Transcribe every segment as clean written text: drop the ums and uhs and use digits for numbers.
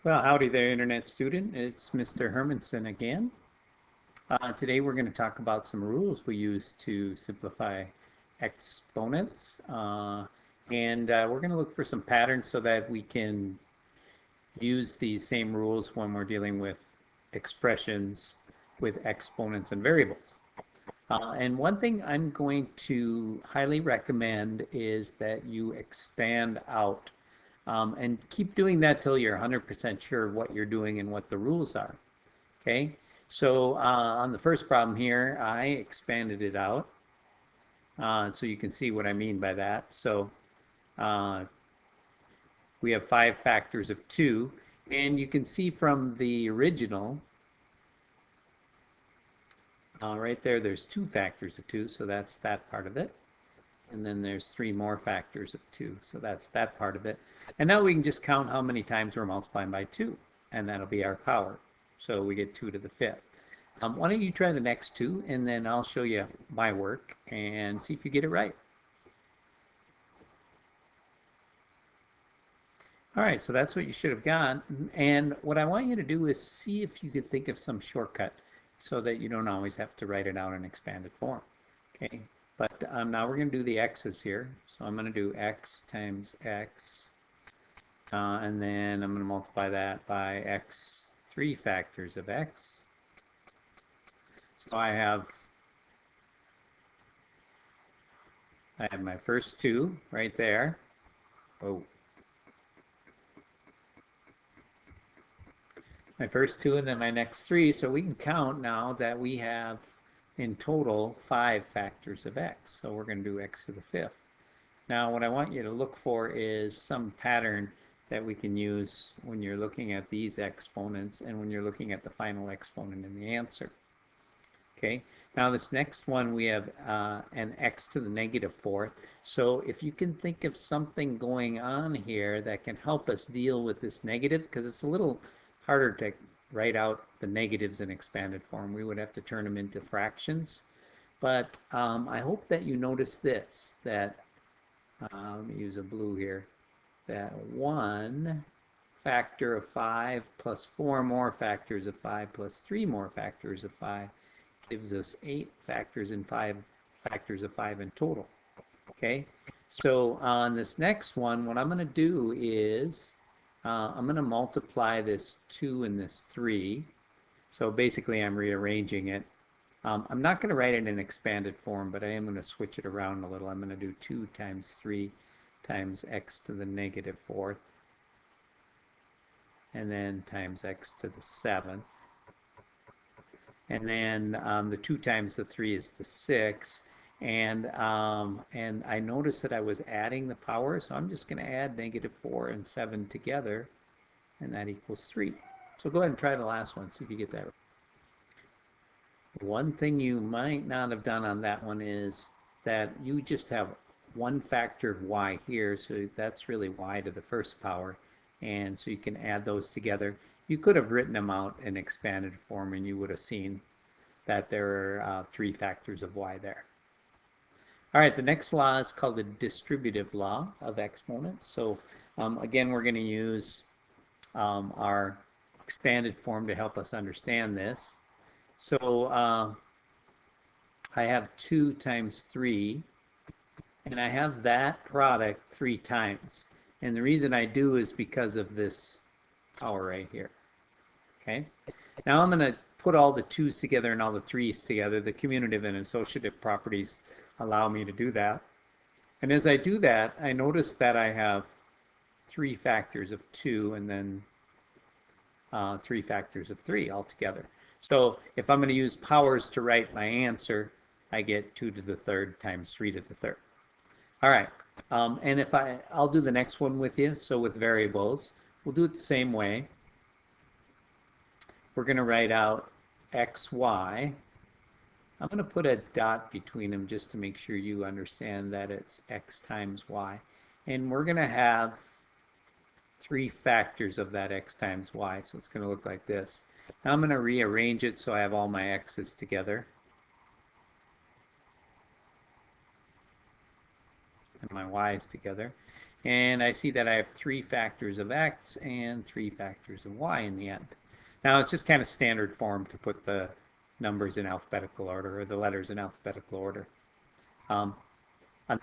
Well, howdy there, Internet student. It's Mr. Hermanson again. Today we're going to talk about some rules we use to simplify exponents. And we're going to look for some patterns so that we can use these same rules when we're dealing with expressions with exponents and variables. And one thing I'm going to highly recommend is that you expand out and keep doing that till you're 100% sure what you're doing and what the rules are. Okay, so on the first problem here, I expanded it out so you can see what I mean by that. So uh, we have 5 factors of 2, and you can see from the original right there, there's 2 factors of 2, so that's that part of it. And then there's 3 more factors of 2, so that's that part of it. And now we can just count how many times we're multiplying by 2, and that'll be our power. So we get 2 to the 5th. Why don't you try the next 2, and then I'll show you my work and see if you get it right. All right, so that's what you should have got. And what I want you to do is see if you could think of some shortcut so that you don't always have to write it out in expanded form. Okay, but now we're going to do the x's here. So I'm going to do x times x, and then I'm going to multiply that by x, 3 factors of x. So I have my first 2 right there. Oh. My first 2 and then my next 3. So we can count now that we have in total 5 factors of x. So we're going to do x to the 5th. Now what I want you to look for is some pattern that we can use when you're looking at these exponents and when you're looking at the final exponent in the answer. Okay, now this next one we have an x to the negative 4th. So if you can think of something going on here that can help us deal with this negative, because it's a little harder to write out the negatives in expanded form. We would have to turn them into fractions. But I hope that you notice this, that, let me use a blue here, that 1 factor of 5 plus 4 more factors of 5 plus 3 more factors of 5 gives us 8 factors and 5 factors of 5 in total. Okay, so on this next one, what I'm going to do is I'm going to multiply this 2 and this 3. So basically I'm rearranging it. I'm not going to write it in expanded form, but I am going to switch it around a little. I'm going to do 2 times 3 times x to the negative 4th, and then times x to the 7th. And then the 2 times the 3 is the 6. And I noticed that I was adding the power, so I'm just going to add negative 4 and 7 together, and that equals 3. So go ahead and try the last one, see if you get that right. One thing you might not have done on that one is that you just have 1 factor of y here, so that's really y to the 1st power, and so you can add those together. You could have written them out in expanded form, and you would have seen that there are 3 factors of y there. All right, the next law is called the distributive law of exponents. So again, we're going to use our expanded form to help us understand this. So I have 2 times 3, and I have that product 3 times. And the reason I do is because of this power right here. Okay, now I'm going to put all the 2's together and all the 3's together. The commutative and associative properties allow me to do that. And as I do that, I notice that I have 3 factors of 2 and then 3 factors of 3 altogether. So if I'm going to use powers to write my answer, I get 2 to the 3rd times 3 to the 3rd. All right, and if I'll do the next one with you. So with variables, we'll do it the same way. We're going to write out x, y. I'm going to put a dot between them just to make sure you understand that it's x times y. And we're going to have 3 factors of that x times y, so it's going to look like this. Now I'm going to rearrange it so I have all my x's together and my y's together. And I see that I have 3 factors of x and 3 factors of y in the end. Now it's just kind of standard form to put the numbers in alphabetical order, or the letters in alphabetical order. On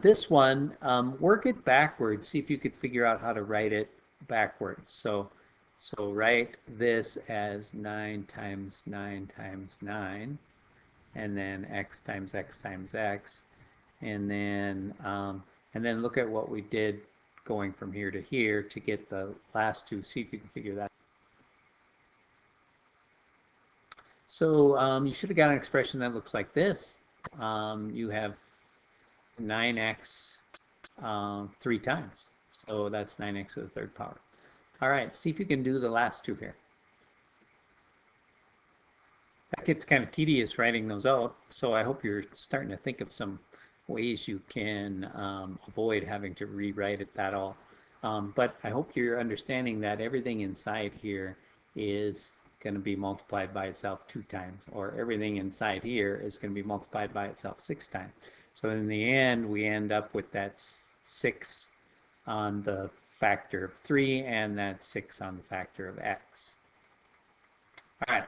this one, work it backwards. See if you could figure out how to write it backwards. So write this as 9 times 9 times 9, and then x times x times x, and then look at what we did going from here to here to get the last two. See if you can figure that. So you should have got an expression that looks like this. You have 9x 3 times. So that's 9x to the third power. All right, see if you can do the last two here. That gets kind of tedious writing those out, so I hope you're starting to think of some ways you can avoid having to rewrite it that all. But I hope you're understanding that everything inside here is going to be multiplied by itself 2 times, or everything inside here is going to be multiplied by itself 6 times. So in the end, we end up with that 6 on the factor of 3 and that 6 on the factor of x. All right.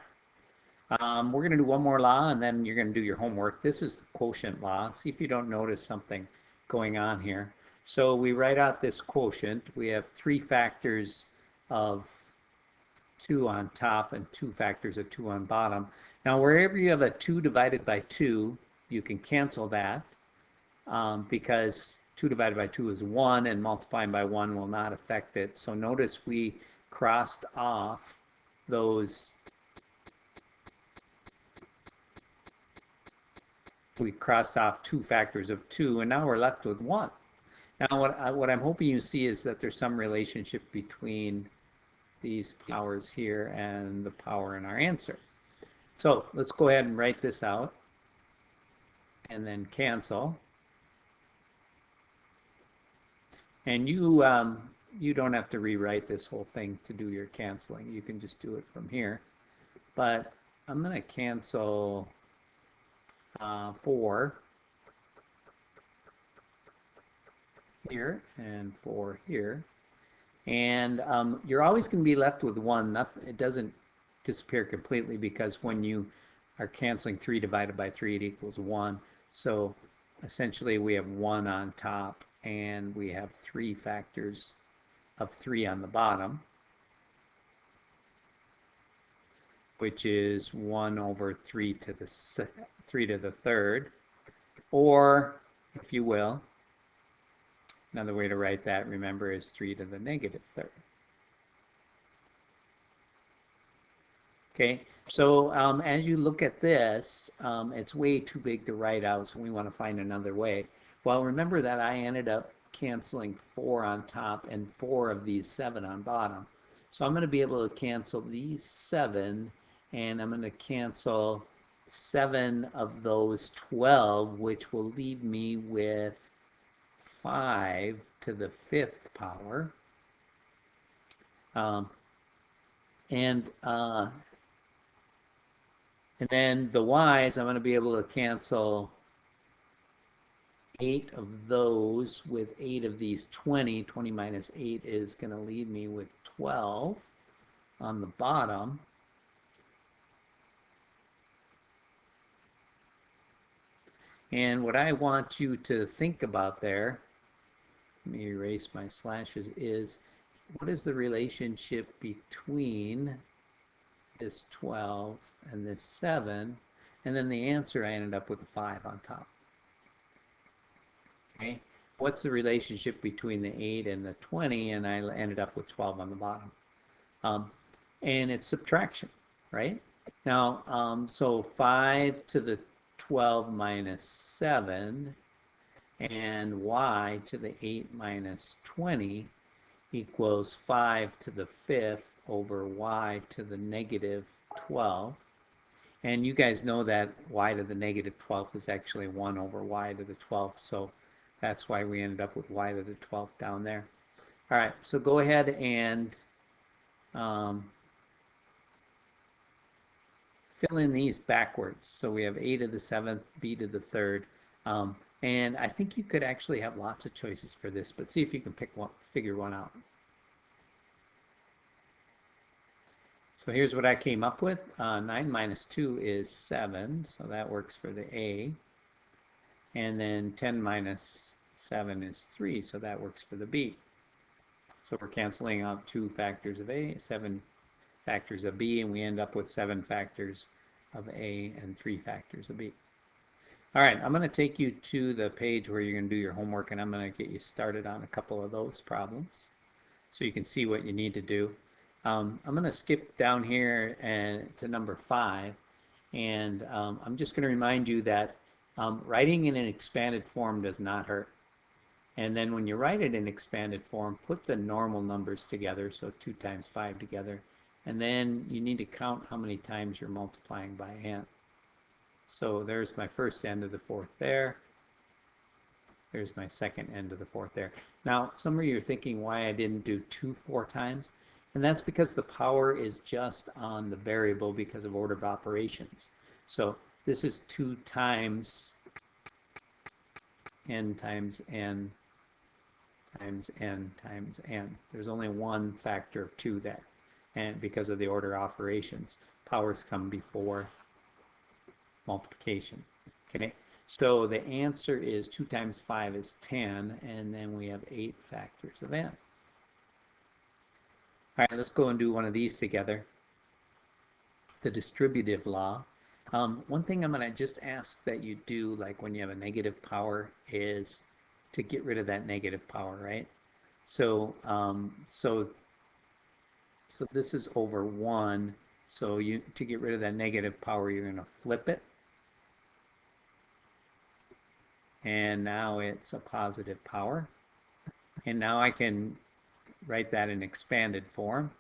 We're going to do one more law, and then you're going to do your homework. This is the quotient law. See if you don't notice something going on here. So we write out this quotient. We have 3 factors of 2 on top and 2 factors of 2 on bottom. Now, wherever you have a 2 divided by 2, you can cancel that because 2 divided by 2 is 1, and multiplying by 1 will not affect it. So notice we crossed off those. We crossed off 2 factors of 2, and now we're left with 1. Now what I'm hoping you see is that there's some relationship between these powers here and the power in our answer. So let's go ahead and write this out and then cancel. And you don't have to rewrite this whole thing to do your canceling. You can just do it from here. But I'm going to cancel 4 here and 4 here, and you're always going to be left with 1. Nothing, it doesn't disappear completely, because when you are canceling 3 divided by 3, it equals 1. So essentially we have 1 on top, and we have 3 factors of 3 on the bottom, which is 1 over 3 to the third, or, if you will, another way to write that, remember, is 3 to the negative third. Okay, so as you look at this, it's way too big to write out, so we want to find another way. Well, remember that I ended up canceling 4 on top and 4 of these 7 on bottom. So I'm going to be able to cancel these 7, and I'm going to cancel 7 of those 12, which will leave me with 5 to the 5th power. And then the y's, I'm going to be able to cancel 8 of those with 8 of these 20. 20 minus 8 is going to leave me with 12 on the bottom. And what I want you to think about there, let me erase my slashes, is what is the relationship between this 12 and this 7? And then the answer, I ended up with a 5 on top. Okay, what's the relationship between the 8 and the 20? And I ended up with 12 on the bottom. And it's subtraction, right? Now, so 5 to the 12 minus 7 and y to the 8 minus 20 equals 5 to the 5th over y to the negative 12. And you guys know that y to the negative 12th is actually 1 over y to the 12th, so that's why we ended up with y to the 12th down there. All right, so go ahead and fill in these backwards. So we have a to the 7th, b to the 3rd. And I think you could actually have lots of choices for this, but see if you can figure one out. So here's what I came up with. 9 minus 2 is 7, so that works for the A. And then 10 minus 7 is 3, so that works for the B. So we're canceling out 2 factors of A, 7 factors of B, and we end up with 7 factors of A and 3 factors of B. All right, I'm going to take you to the page where you're going to do your homework, and I'm going to get you started on a couple of those problems so you can see what you need to do. I'm going to skip down here to number 5, and I'm just going to remind you that writing in an expanded form does not hurt. And then when you write it in expanded form, put the normal numbers together, so 2 times 5 together, and then you need to count how many times you're multiplying by n. So there's my first n to the 4th there. There's my second n to the 4th there. Now, some of you are thinking why I didn't do 2 4 times. And that's because the power is just on the variable because of order of operations. So this is 2 times n times n times n times n. There's only one factor of 2 there. And because of the order of operations, powers come before multiplication. Okay, so the answer is 2 times 5 is 10, and then we have 8 factors of n. All right, let's go and do one of these together. The distributive law. One thing I'm going to just ask that you do, like when you have a negative power, is to get rid of that negative power, right? So, so this is over 1. So to get rid of that negative power, you're going to flip it. And now it's a positive power. And now I can write that in expanded form.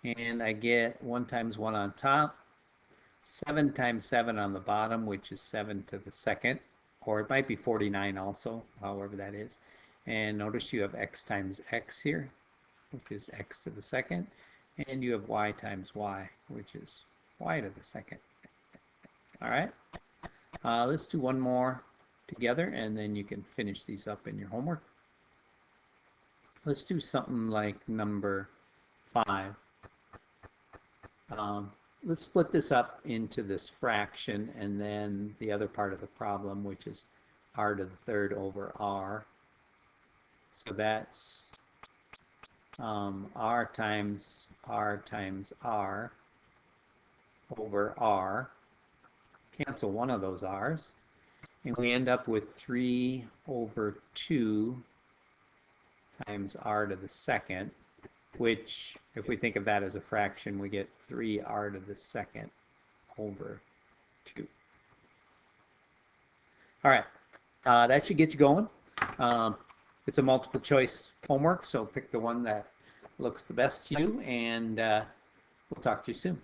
And I get 1 times 1 on top, 7 times 7 on the bottom, which is 7 to the 2nd, or it might be 49 also, however that is. And notice you have x times x here, which is x to the 2nd, and you have y times y, which is y to the 2nd. All right, let's do one more together, and then you can finish these up in your homework. Let's do something like number 5. Let's split this up into this fraction and then the other part of the problem, which is r to the 3rd over r. So that's r times r times r over r. Cancel one of those r's. And we end up with 3 over 2 times r to the 2nd, which, if we think of that as a fraction, we get 3r to the 2nd over 2. All right, that should get you going. It's a multiple choice homework, so pick the one that looks the best to you, and we'll talk to you soon.